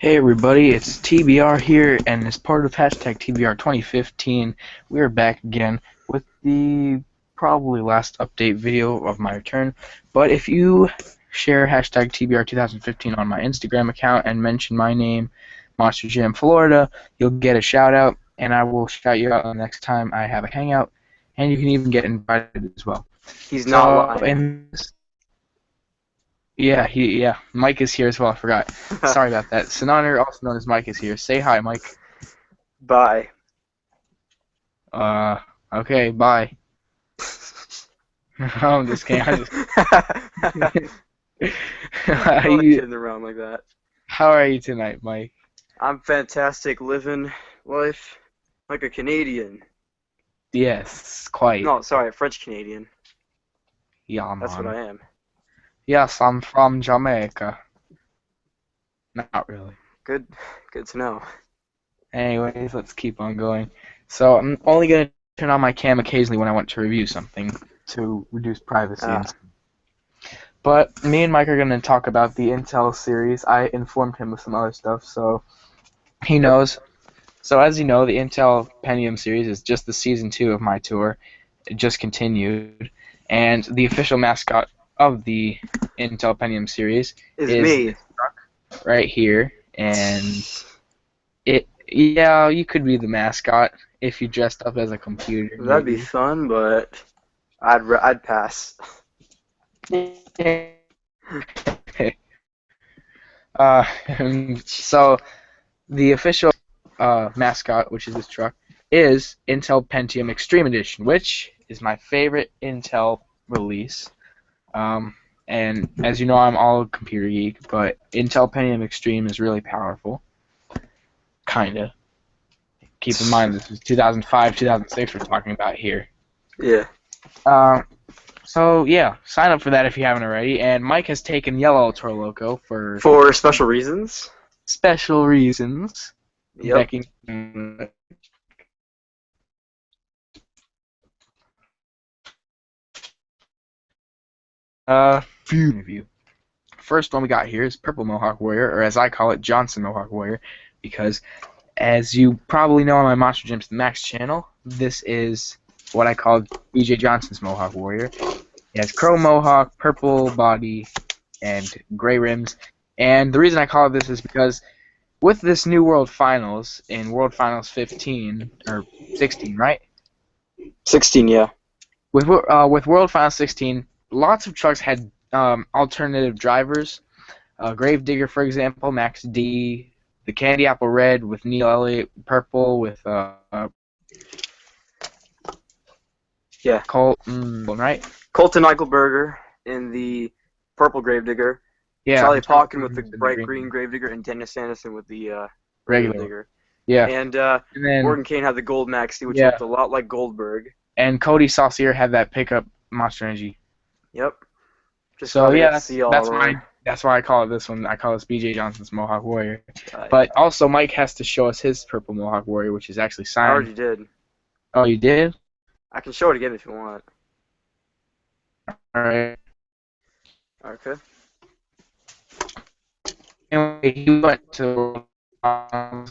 Hey everybody, it's TBR here, and as part of hashtag TBR 2015, we are back again with the probably last update video of my return. But if you share hashtag TBR 2015 on my Instagram account and mention my name, Monster Jam Florida, you'll get a shout out, and I will shout you out the next time I have a hangout, and you can even get invited as well. He's not So, lying. yeah, Mike is here as well. I forgot. Sorry about that. Cenonnner, also known as Mike, is here. Say hi, Mike. Bye. Uh, okay, bye. I'm just kidding. How I'm not you? kidding around like that. How are you tonight, Mike? I'm fantastic, living life like a Canadian. Yes, quite. No, sorry, a French Canadian. Yeah, That's what man. I am. Yes, I'm from Jamaica. Not really. Good, good to know. Anyways, let's keep on going. So I'm only gonna turn on my cam occasionally when I want to review something to reduce privacy and Ah, stuff. But me and Mike are gonna talk about the Intel series. I informed him of some other stuff, so he yep. knows. So as you know, the Intel Pentium series is just the season 2 of my tour. It just continued, and the official mascot of the Intel Pentium series Is is me. this truck right here, and yeah, you could be the mascot if you dressed up as a computer, That'd be maybe. fun, but I'd pass. uh, so the official mascot, which is this truck, is Intel Pentium Extreme Edition, which is my favorite Intel release. And as you know, I'm all computer geek, but Intel Pentium Extreme is really powerful. Kinda. Keep in mind, this is 2005, 2006 we're talking about here. Yeah. So yeah, sign up for that if you haven't already. And Mike has taken Yellow Toro Loco for For special reasons. special reasons. Yep. Becky. Few review. First one we got here is Purple Mohawk Warrior, or as I call it, Johnson Mohawk Warrior, because as you probably know on my Monster Gyms the Max channel, this is what I call BJ Johnson's Mohawk Warrior. It has chrome mohawk, purple body, and gray rims. And the reason I call it this is because with this new World Finals, in World Finals 15, or 16, right? 16, yeah. With World Finals 16, lots of trucks had alternative drivers. Gravedigger, for example, Max D, the Candy Apple Red with Neil Elliott, purple with Yeah. Colton, right? Colton Eichelberger in the purple Gravedigger. Yeah. Charlie Pauken with the in bright green Gravedigger, and Dennis Anderson with the regular. Gravedigger. Yeah. And And then Morgan Kane had the gold Maxi, which yeah, looked a lot like Goldberg. and Cody Saucier had that pickup Monster Energy. Yep. Just So glad I yeah, got to see all of them. that's why I call it this one. I call this BJ Johnson's Mohawk Warrior. Yeah. But also Mike has to show us his purple Mohawk Warrior, which is actually I signed. already did. Oh, you did? I can show it again if you want. All right. Okay. Anyway, he went to Here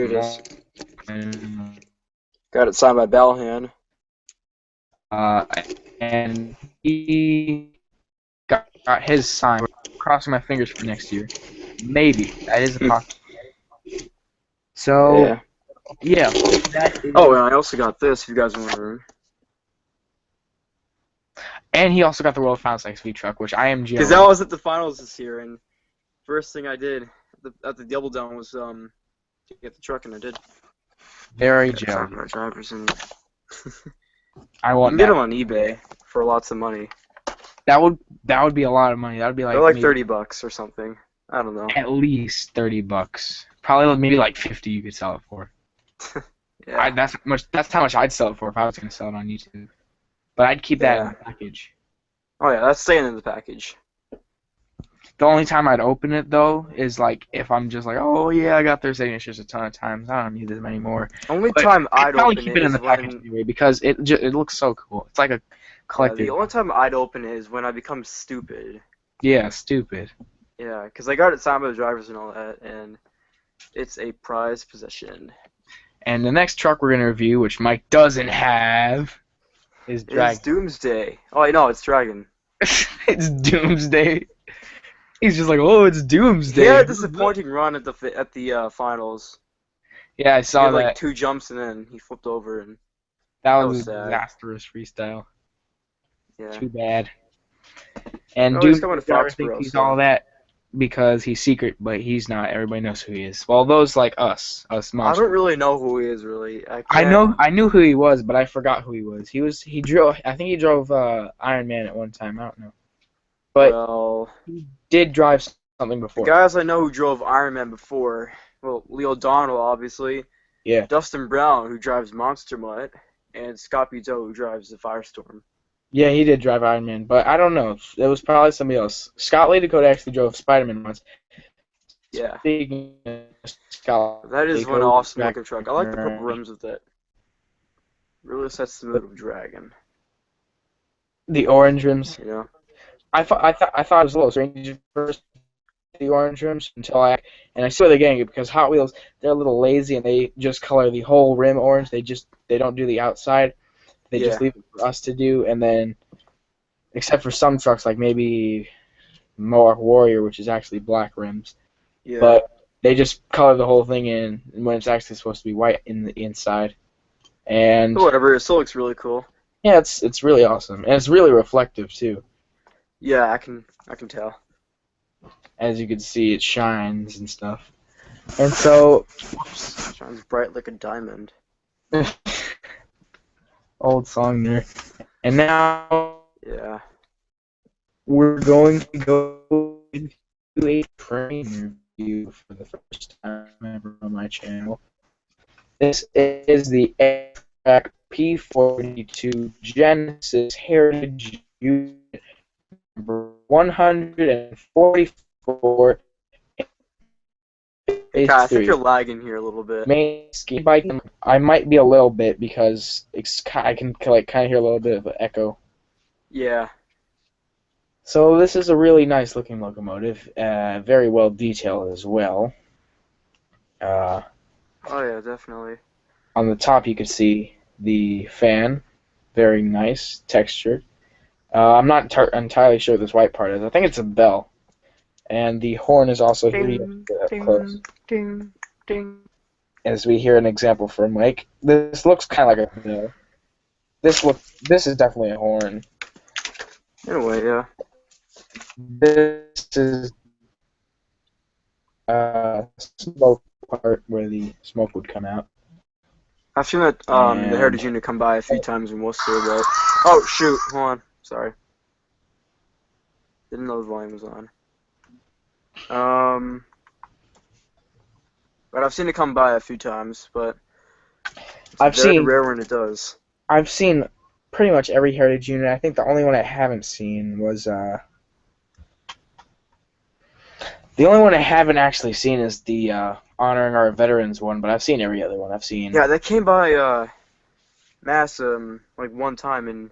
it is. and, Got it signed by Bellhan. uh, and he got his sign. Crossing my fingers for next year. Maybe that is a possibility. So yeah, that is, Oh, and I also got this, if you guys are wondering. and he also got the World Finals XV truck, which I am Because jealous. that was at the finals this year, and first thing I did at the Double Down was to get the truck, and I did. Very Talk jealous. about drivers, and I you want can get that. them on eBay for lots of money. That would be a lot of money. That would be like They're like maybe $30 or something. I don't know. at least $30. Probably maybe like 50 you could sell it for. Yeah. That's how much I'd sell it for if I was gonna sell it on YouTube. But I'd keep that in the package. Oh yeah, that's staying in the package. The only time I'd open it though is like if I'm just like, oh yeah, I got their signatures a ton of times. I don't need them anymore. Only But time I'd I'd probably open keep it it in is the package when anyway because it looks so cool. It's like a collector. the only time I'd open it is when I become stupid. Yeah, stupid. Yeah, because I got it signed by the drivers and all that, and it's a prized possession. And the next truck we're gonna review, which Mike doesn't have, is Is Dragon. Doomsday. Oh, I know, it's Dragon. It's Doomsday. He's just like, oh, it's He had Doomsday. a disappointing run at the finals. Yeah, I He saw had like that. 2 jumps and then he flipped over, and That that was was a sad. disastrous freestyle. Yeah. Too bad. And Oh, he's coming Doomsday to Driver thinks Foxborough, he's all so that because he's secret, but he's not. Everybody knows who he is. Well, those like us I don't monsters. really know who he is really. I can't. I knew who he was, but I forgot who he was. He drove. I think he drove Iron Man at one time. I don't know, but Well, he did drive something the before. guys I know who drove Iron Man before, well, Leo Donald obviously, Yeah. Dustin Brown who drives Monster Mutt, and Scott Pito who drives the Firestorm. Yeah, he did drive Iron Man, but I don't know. It was probably somebody else. Scott Lady Code actually drove Spider-Man once. Yeah, Speaking of Scott that is Lady one Code, awesome looking truck. I like the purple rims with it. Really sets the mood of Dragon. the orange rims. You know? I thought it was a little strange at first, the orange rims, until I see where they're getting it because Hot Wheels, they're a little lazy and they just color the whole rim orange. They don't do the outside. They just Yeah, leave it for us to do, and then except for some trucks like maybe Mohawk Warrior, which is actually black rims. yeah. But they just color the whole thing in when it's actually supposed to be white in the inside. And But whatever, it still looks really cool. yeah, it's really awesome, and it's really reflective too. Yeah, I can tell. As you can see, it shines and stuff. And so, Shines bright like a diamond. old song there. And now Yeah. we're going to go into a train review for the first time ever on my channel. This is the Track P42 Genesis Heritage Unit number 144. Hey, Phase Kai, I think 3. you're lagging here a little bit. Main ski bike. I might be a little bit because I can like kind of hear a little bit of an echo. Yeah. So this is a really nice looking locomotive, very well detailed as well. Uh, Oh yeah, definitely. on the top you can see the fan, very nice textured. I'm not entirely sure what this white part is. I think it's a bell, and the horn is also here. You have to Ding, get up close. ding, ding, ding. As we hear an example from Mike, this looks kind of like a bell. This is definitely a horn. Anyway, yeah. This is smoke part where the smoke would come out. I've seen that the And Heritage Unit come by a few times in Worcester, but oh shoot, hold on, sorry. Didn't know the volume was on. But I've seen it come by a few times, but it's very rare when it does. I've seen pretty much every Heritage Unit. I think the only one I haven't seen was the only one I haven't actually seen is the honoring our veterans one, but I've seen every other one. I've seen. Yeah, that came by Mass like one time, and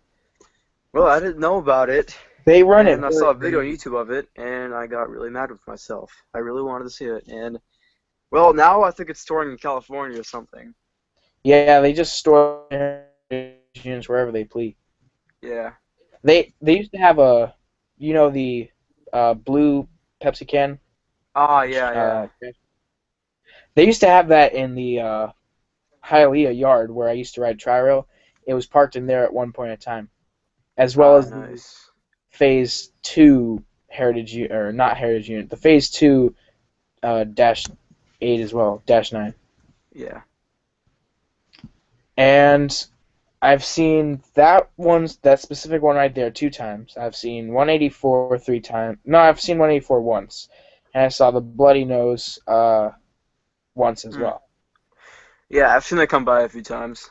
well, I didn't know about it. They run it. And I saw a video on YouTube of it, and I got really mad with myself. I really wanted to see it, and well, now I think it's touring in California or something. Yeah, they just store Heritage Units wherever they please. Yeah. They used to have the blue Pepsi can. Ah, yeah, yeah. They used to have that in the Hialeah yard where I used to ride tri-rail. It was parked in there at one point in time, as well Ah, as the nice. Phase 2 Heritage or not Heritage Unit, the Phase 2 dash 8 as well, dash 9. Yeah. And I've seen that specific one right there 2 times. I've seen 184 3 times. No, I've seen 184 once, and I saw the Bloody Nose once as well. Yeah, I've seen that come by a few times.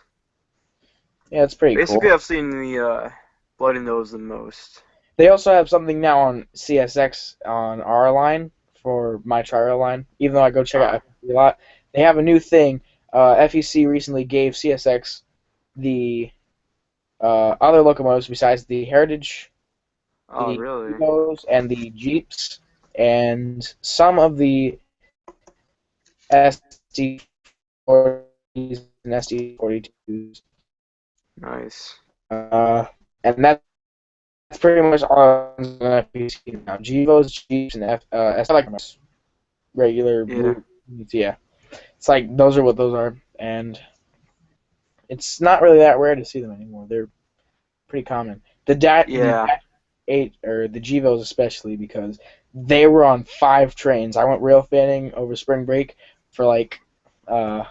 Yeah, it's pretty Basically, cool. I've seen the Bloody Nose the most. They also have something now on CSX on our line for my tri-rail line. Even though I go check out FEC a lot, they have a new thing. FEC recently gave CSX the other locomotives besides the Heritage, Oh, the really? Evos, and the Jeeps. and some of the SD40s and SD42s. Nice. And that's pretty much all on FPC now. Gevos, Jeeps, and like regular Yeah. blue. Yeah, it's like those are what those are, and it's not really that rare to see them anymore. They're pretty common. The Yeah. Dash 8 or the Gevos especially because they were on 5 trains. I went rail fanning over spring break for like uh,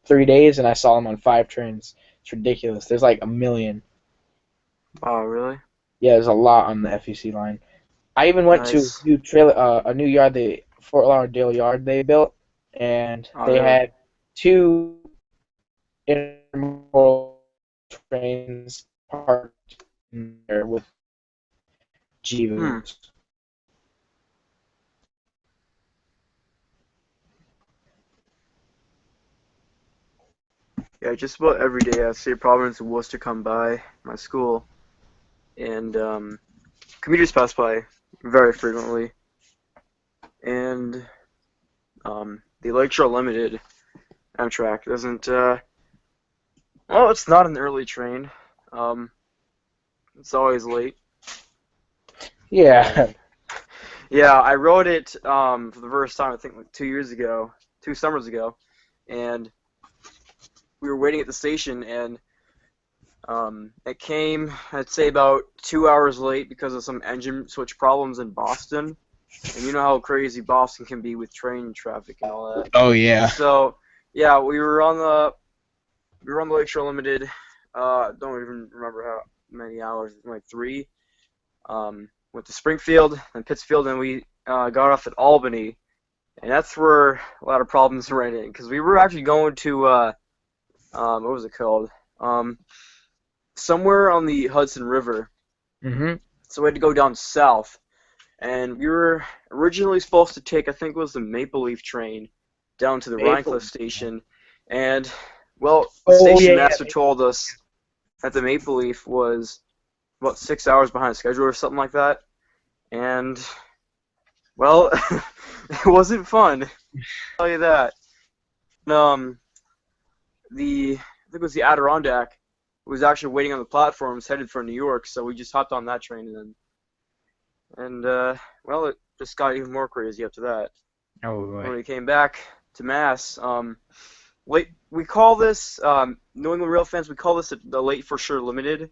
3 days, and I saw them on 5 trains. It's ridiculous. There's like a million. Oh, really? Yeah, there's a lot on the FEC line. I even went to Nice. a new yard, the Fort Lauderdale yard they built, and Oh, they really? had 2 intermodal trains parked in there with Hmm. Jivas. Yeah, just about every day I see Providence and Worcester come by my school, and commuters pass by very frequently. And the Lakeshore Limited Amtrak doesn't. Well, it's not an early train. Um, it's always late. Yeah. And yeah, I rode it for the first time I think like 2 years ago, 2 summers ago, and we were waiting at the station, and it came I'd say about 2 hours late because of some engine switch problems in Boston. And you know how crazy Boston can be with train traffic and all that. Oh yeah. So yeah, we were on the Lakeshore Limited. Don't even remember how many hours, like 3. Went to Springfield and Pittsfield, and we got off at Albany, and that's where a lot of problems ran in because we were actually going to what was it called? Um, Somewhere on the Hudson River. Mhm. So we had to go down south, and we were originally supposed to take, I think it was the Maple Leaf train down to the Maple. Rhinecliff station, and well, the Oh yeah, station yeah. master told us that the Maple Leaf was about 6 hours behind schedule or something like that, and well, it wasn't fun. I'll tell you that. Um, I think it was the Adirondack was actually waiting on the platforms headed for New York, so we just hopped on that train and well, it just got even more crazy after that. Oh When boy. we came back to Mass, late we call this New England Rail fans, we call this the late for sure limited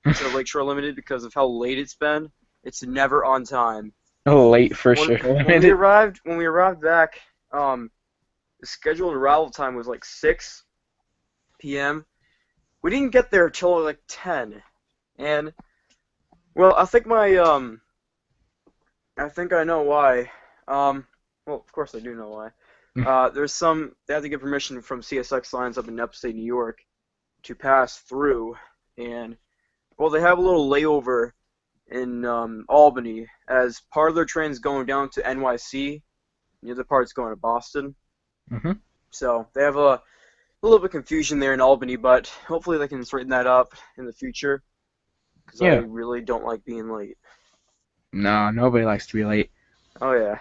instead of Lakeshore Limited because of how late it's been. It's never on time. Oh, late for When sure. when we arrived back, the scheduled arrival time was like 6 p.m. We didn't get there till like 10, and well, I think I know why. Well, of course I do know why. They have to get permission from CSX lines up in upstate New York to pass through, and well, they have a little layover in Albany as part of their train's going down to NYC, and the other part's going to Boston. Mhm. So they have a little bit of confusion there in Albany, but hopefully they can straighten that up in the future because I Yeah. really don't like being late. No, nobody likes to be late. Oh yeah,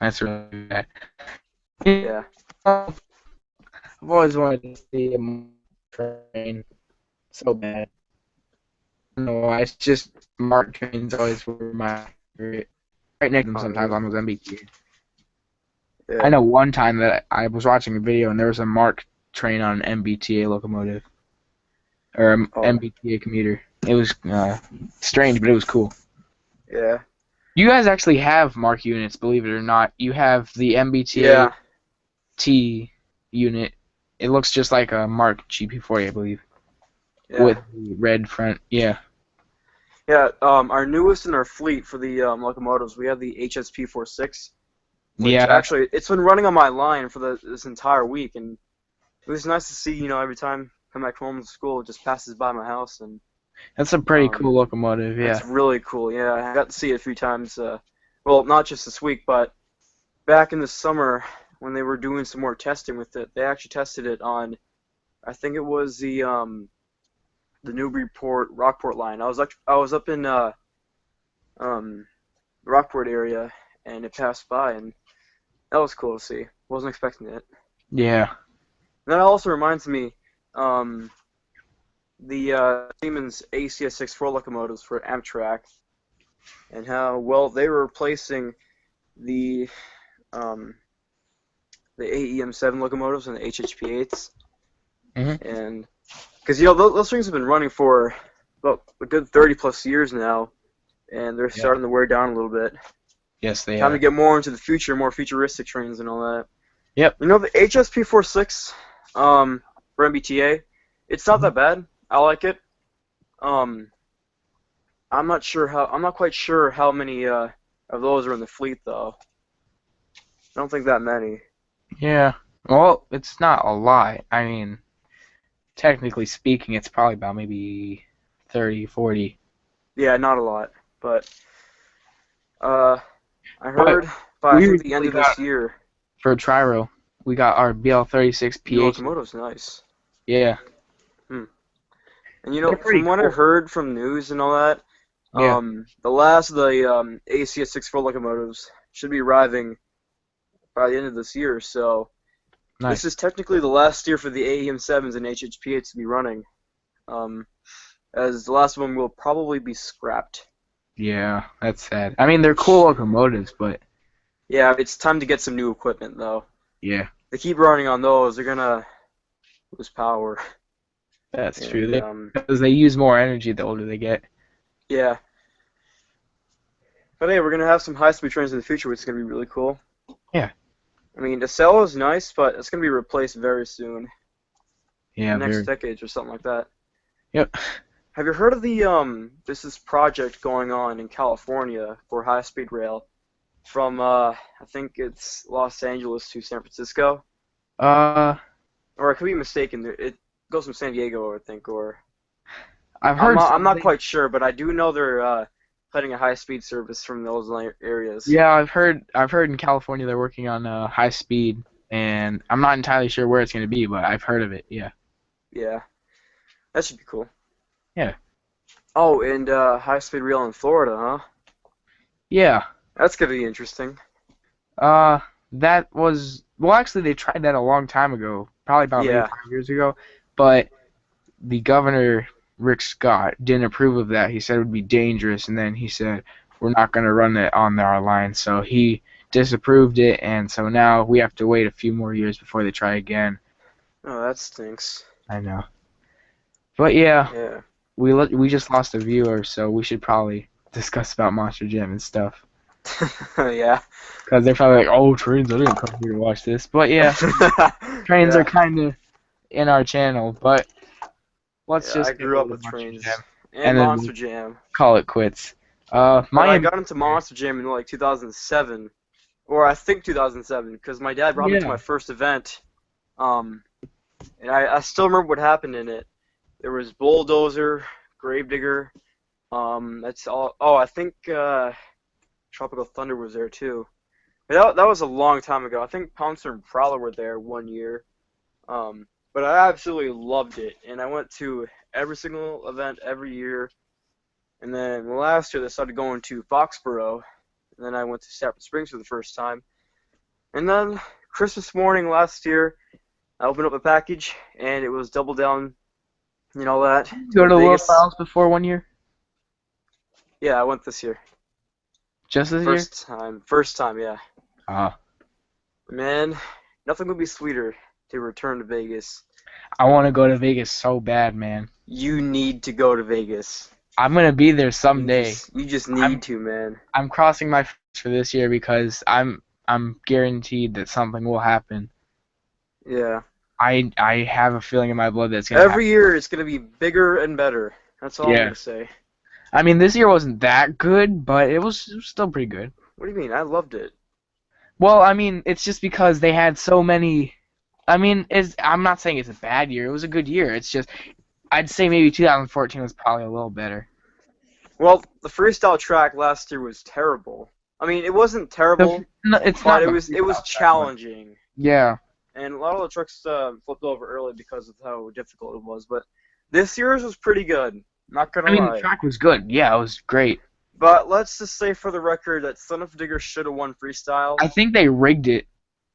That's really bad. yeah. I've always wanted to see a train so bad. No, it's just Mark trains always were my favorite. Right next to them Oh sometimes really? on those MBT. I Yeah. know one time that I was watching a video and there was a Mark train on an MBTA locomotive or an Oh MBTA commuter. It was strange, but it was cool. yeah. You guys actually have Mark units, believe it or not. You have the MBTA Yeah. T unit. It looks just like a Mark GP40, I believe, Yeah. with the red front. Yeah. Yeah. Our newest in our fleet for the locomotives, we have the HSP 46, which Yeah, actually it's been running on my line for this entire week, and it was nice to see. Every time I come back home from school, it just passes by my house, and that's a pretty um, cool locomotive. that's Yeah. really cool. Yeah, I got to see it a few times. Well, not just this week, but back in the summer when they were doing some more testing with it. They actually tested it on, I think it was the Newburyport Rockport line. I was up in um Rockport area, and it passed by, and that was cool to see. Wasn't expecting it. Yeah. And that also reminds me, um, the Siemens ACS64 locomotives for Amtrak, and how well they were replacing the um, the AEM7 locomotives and the HHP8s, Hmm. and because those things have been running for about a good 30 plus years now, and they're Yeah. starting to wear down a little bit. Yes, they Time to are. get more into the future, more futuristic trains and all that. Yep. You know, the HSP46 for MBTA, it's not Mhm. that bad. I like it. Um, I'm not quite sure how many of those are in the fleet though. I don't think that many. Yeah. Well, it's not a lot. I mean, technically speaking, it's probably about maybe 30, 40. Yeah, not a lot. But uh, I But heard by I we think the end recently of got this year, for Triro, we got our BL36 new PH. locomotives, nice. Yeah. Hmm. And you They're know, pretty from what I cool. heard from news and all that, Yeah. the last of the ACS64 locomotives should be arriving by the end of this year. So this Nice. is technically the last year for the AEM7s and HHP8s to be running, um, as the last one will probably be scrapped. Yeah, that's sad. I mean, they're cool Which, locomotives, but yeah, it's time to get some new equipment though. yeah, They keep running on those, they're gonna lose power. that's true. And Because they use more energy the older they get. yeah, but hey, we're gonna have some high-speed trains in the future, which is gonna be really cool. Yeah. I mean, the Acela is nice, but it's gonna be replaced very soon, Yeah, next very. decades or something like that. Yep. Have you heard of the this project going on in California for high-speed rail from I think it's Los Angeles to San Francisco, Uh, or I could be mistaken. It goes from San Diego, I think, or I've heard I'm not something. quite sure, but I do know they're planning a high-speed service from those areas. Yeah, I've heard in California they're working on high speed, and I'm not entirely sure where it's going to be, but I've heard of it. Yeah. Yeah, that should be cool. Yeah. Oh, and high-speed rail in Florida, huh? Yeah. That's gonna be interesting. Uh, that was well, actually, they tried that a long time ago, probably about maybe Yeah. 5 years ago, but the governor Rick Scott didn't approve of that. He said it would be dangerous, and then he said we're not going to run it on our line. So he disapproved it, and so now we have to wait a few more years before they try again. Oh, that stinks. I know, but yeah, Yeah. we just lost a viewer, so we should probably discuss about Monster Jam and stuff. Yeah. Because they're probably like, oh, trains, I didn't come here to watch this. But yeah, trains are Yeah. kind of in our channel, but let's Yeah, I just get grew up rid of with Monster trains Jam, and and then we'll Monster Jam. call it quits. But My I ambition got into here. Monster Jam in like 2007, or I think 2007, because my dad brought me to Yeah. my first event. Um, and I still remember what happened in it. There was Bulldozer, Gravedigger. That's all. Oh, I think Tropical Thunder was there too. But that was a long time ago. I think Pouncer and Prowler were there one year. But I absolutely loved it, and I went to every single event every year. And then last year they started going to Foxborough, and then I went to Saffron Springs for the first time. And then Christmas morning last year, I opened up a package, and it was Double Down, that, Go in to Little Vegas. Files before 1 year? Yeah, I went this year. Just this year? First time, yeah. Ah. Man, nothing would be sweeter to return to Vegas. I want to go to Vegas so bad, man. You need to go to Vegas. I'm gonna be there You someday. just you just I'm need to, man. I'm crossing my fingers for this year because I'm guaranteed that something will happen. Yeah. I have a feeling in my blood that it's gonna happen. Every year it's gonna be bigger and better. That's all I'm Yeah. gonna say. I mean, this year wasn't that good, but it was still pretty good. What do you mean? I loved it. Well, I mean, it's just because they had so many. I mean, I'm not saying it's a bad year. It was a good year. It's just I'd say maybe 2014 was probably a little better. Well, the freestyle track last year was terrible. I mean, it wasn't terrible, No, it's but not it the was it was freestyle track, but challenging, yeah. and a lot of the trucks flipped over early because of how difficult it was. But this year's was pretty good. Not I gonna mean, the lie. track was good. Yeah, it was great. But let's just say for the record that Son of a Digger should have won freestyle. I think they rigged it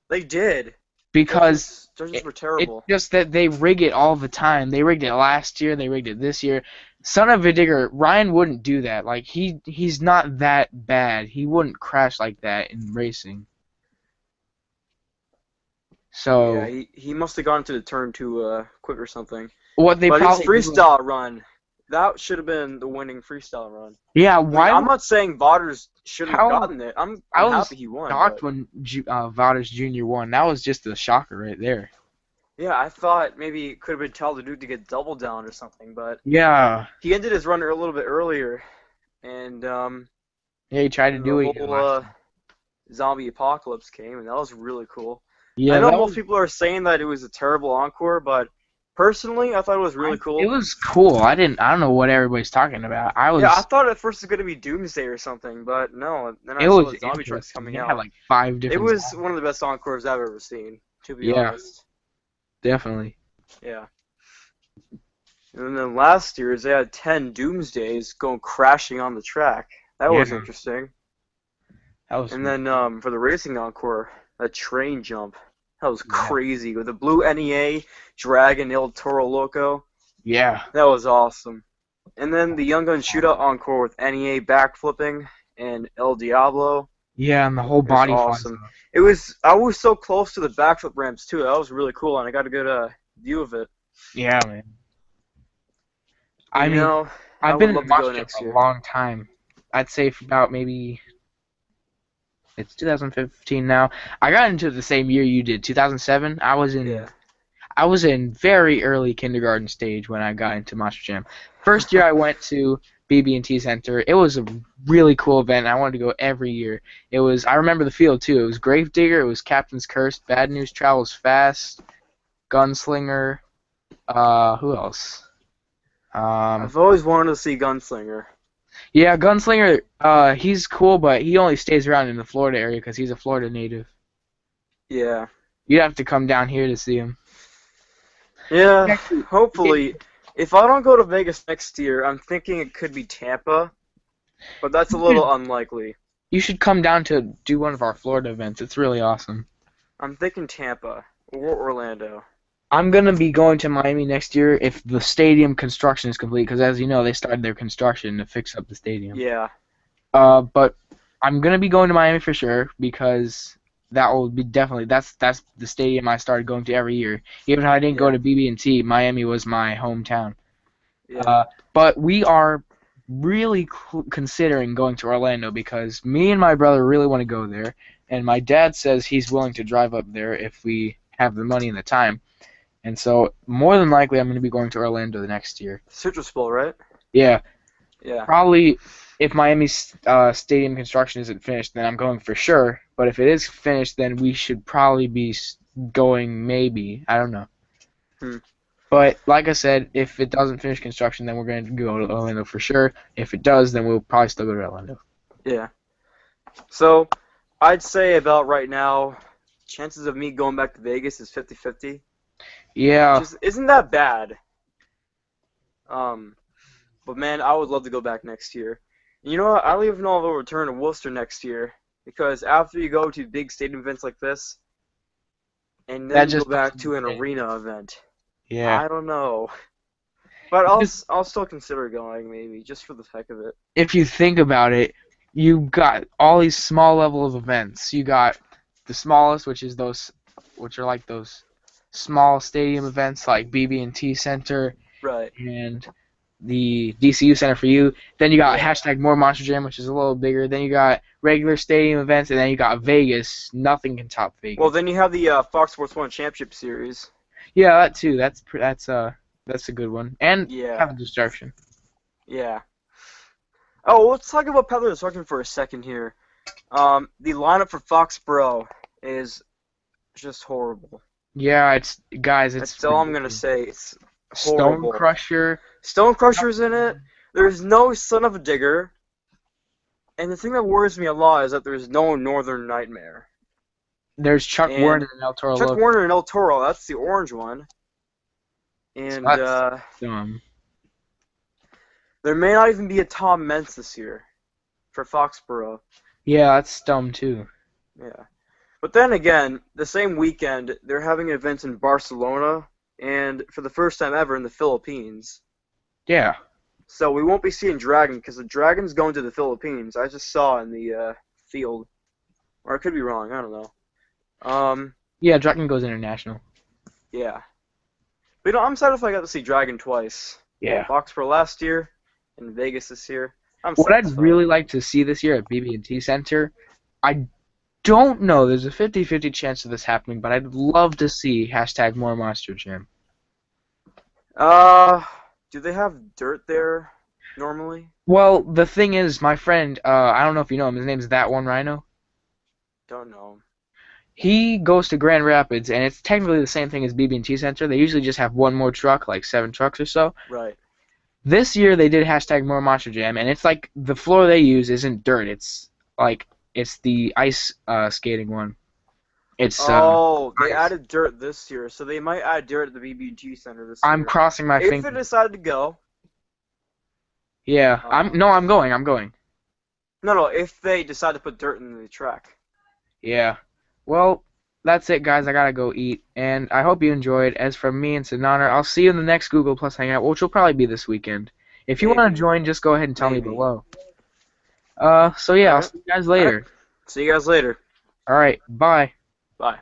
They did. because Judges were it's terrible. just that they rig it all the time. They rigged it last year. They rigged it this year. Son of a Digger, Ryan wouldn't do that. Like he's not that bad. He wouldn't crash like that in racing. Yeah, So he must have gone to the turn too quick or something. what they But his probably do, freestyle run, that should have been the winning freestyle run. yeah. I mean, Why? I'm not saying Vaughters shouldn't have How? gotten it. I I'm was happy he won, shocked but when Vauders Jr. won. That was just a shocker right there. yeah, I thought maybe it could have been Tal the Dude to get double down or something, but Yeah. he ended his run a little bit earlier, and Yeah, he tried to then the do it again whole last time. zombie apocalypse came, and that was really cool. I Yeah, know that most was. people are saying that it was a terrible encore, but personally, I thought it was really It cool. was cool. I don't know what everybody's talking about. Yeah, I thought at first it was going to be Doomsday or something, but no. Then I It saw was the zombie trucks interesting. coming They had out. like five It different was songs. one of the best encores I've ever seen, to be Yeah, honest. definitely. Yeah. And then last year's they had 10 Doomsdays going crashing on the track. That Yeah, was interesting. that was And then for the racing encore, that train jump, that was yeah. crazy with the blue NEA Dragon El Toro Loco. Yeah. That was awesome. And then the Young Gun Shootout encore with NEA backflipping and El Diablo. Yeah, and the whole It was body flies awesome. off. I was so close to the backflip ramps too. That was really cool, and I got a good view of it. Yeah, man. And I you mean, know, I I've would been in love the to go mosh gym next for a year. long time. I'd say for about maybe it's 2015 now. I got into it the same year you did, 2007. Yeah. I was in very early kindergarten stage when I got into Monster Jam. First year I went to BB&T Center. It was a really cool event. I wanted to go every year. I remember the field too. It was Gravedigger, it was Captain's Curse, Bad News Travels Fast, Gunslinger, who else? Um, I've always wanted to see Gunslinger. yeah, Gunslinger, he's cool, but he only stays around in the Florida area because he's a Florida native. Yeah. You'd have to come down here to see him. Yeah, Actually, hopefully. If I don't go to Vegas next year, I'm thinking it could be Tampa, but that's a little unlikely. you should come down to do one of our Florida events. It's really awesome. I'm thinking Tampa or Orlando. I'm gonna be going to Miami next year if the stadium construction is complete, because as you know, they started their construction to fix up the stadium. Yeah. But I'm gonna be going to Miami for sure because that will be definitely that's the stadium I started going to every year. Even if I didn't go Yeah. to BB&T, Miami was my hometown. Yeah. But we are really considering going to Orlando because me and my brother really want to go there, and my dad says he's willing to drive up there if we have the money and the time. And so, more than likely, I'm going to be going to Orlando the next year. Citrus Bowl, right? Yeah, Yeah. probably if Miami's stadium construction isn't finished, then I'm going for sure. But if it is finished, then we should probably be going maybe. I don't know. Hmm. But like I said, if it doesn't finish construction, then we're going to go to Orlando for sure. If it does, then we'll probably still go to Orlando. Yeah. So, I'd say about right now, chances of me going back to Vegas is 50-50. Yeah, Which isn't that bad. But man, I would love to go back next year. And you know what? I don't even know if I'll return to Worcester next year because after you go to big stadium events like this, and that then you go just back doesn't to an fit. arena event, Yeah. I don't know. But I'll still consider going maybe just for the heck of it. If you think about it, you got all these small level of events. You got the smallest, which are like those small stadium events like BB&T Center Right. and the DCU Center for you. Then you got Yeah. hashtag More Monster Jam, which is a little bigger. Then you got regular stadium events, and then you got Vegas. Nothing can top Vegas. Well, then you have the Fox Sports 1 Championship Series. Yeah, that too. That's a good one. And Yeah. have a distraction. Yeah. Oh, let's talk about Peddler Destruction for a second here. The lineup for Foxborough is just horrible. Yeah, it's guys. It's That's all I'm gonna ridiculous. say. It's Stone horrible. Crusher. Stone Crusher's in it. There's no Son of a Digger. And the thing that worries me a lot is that there's no Northern Nightmare. There's Chuck And Warner and El Toro Chuck Loco. Warner and El Toro, that's the orange one. And That's dumb. there may not even be a Tom Mentz this year. for Foxborough. Yeah, that's dumb too. Yeah. But then again, the same weekend, they're having an event in Barcelona, and for the first time ever in the Philippines. Yeah. So we won't be seeing Dragon because the Dragon's going to the Philippines. I just saw in the field, or I could be wrong. I don't know. Yeah, Draken goes international. Yeah. But I'm sad if I got to see Dragon twice. Yeah. Foxborough last year and Vegas this year. I'm What I'd satisfied. really like to see this year at BB&T Center, I don't know. There's a 50-50 chance of this happening, but I'd love to see hashtag more Monster Jam. Uh, do they have dirt there normally? Well, the thing is, my friend, I don't know if you know him. His name's That One Rhino. Don't know. He goes to Grand Rapids, and it's technically the same thing as BB&T Center. They usually just have one more truck, like 7 trucks or so. Right. This year they did hashtag more Monster Jam, and it's like the floor they use isn't dirt. It's like it's the ice skating one. It's Oh, they ice. added dirt this year, so they might add dirt at the BBG Center this I'm year. crossing my If they fingers. decide to go. Yeah, I'm going. I'm going. No, if they decide to put dirt in the track. Yeah. Well, that's it, guys. I gotta go eat, and I hope you enjoyed. As from me and Cenonnner, I'll see you in the next Google Plus Hangout, which will probably be this weekend. If you want to Maybe. join, just go ahead and tell me Maybe. below. So yeah, I'll Alright. see you guys Alright. later. See you guys later. All right, bye. Bye.